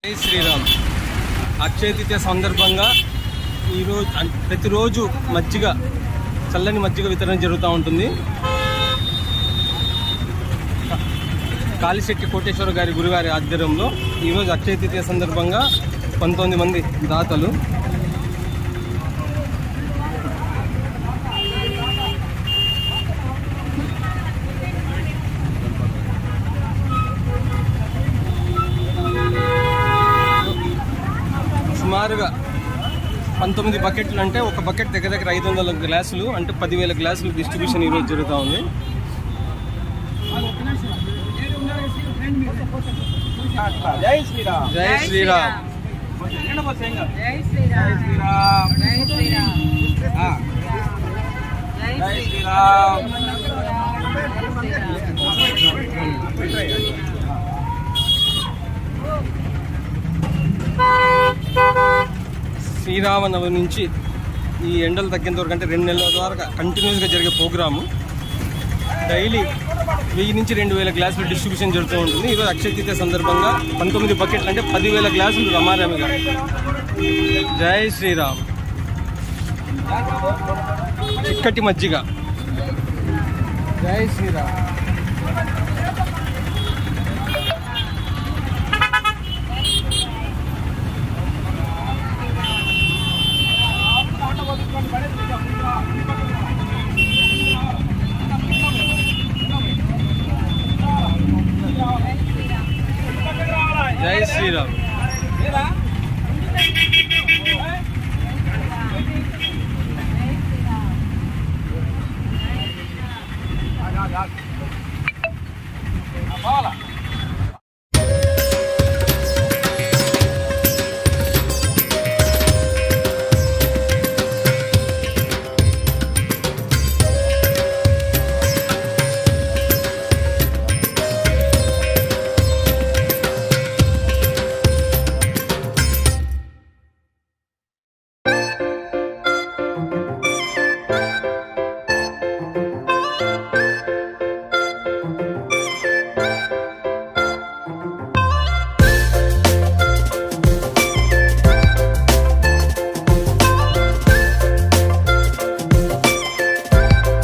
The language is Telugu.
జై శ్రీరామ్. అక్షయ తృతీయ సందర్భంగా ఈరోజు ప్రతిరోజు చల్లని మజ్జిగ వితరణ జరుగుతూ ఉంటుంది. కాళిశెట్టి కోటేశ్వర గారి గురుగారి ఆధ్వర్యంలో ఈరోజు అక్షయ తృతీయ సందర్భంగా 19 మంది దాతలు సుమారుగా 19 బకెట్లు, అంటే ఒక బకెట్ దగ్గర 500 గ్లాసులు, అంటే 10,000 గ్లాసులు డిస్ట్రిబ్యూషన్ ఈరోజు జరుగుతూ ఉంది. జై శ్రీరామ్. జై శ్రీరామ్. జై శ్రీరామ్. జై శ్రీరామ్. శ్రీరామనవమి నుంచి ఈ ఎండలు తగ్గేంత వరకు, అంటే 2 నెలల ద్వారా కంటిన్యూస్గా జరిగే ప్రోగ్రాము. డైలీ 1000 నుంచి 2000 గ్లాసులు డిస్ట్రిబ్యూషన్ జరుగుతూ ఉంటుంది. ఈరోజు అక్షయ తృతీయ సందర్భంగా 19 బకెట్లు, అంటే 10,000 గ్లాసులు రమారమిగా. జై శ్రీరామ్. చిక్కటి మజ్జిగ. జై శ్రీరామ్. జై శ్రీరామ్. పోవాలా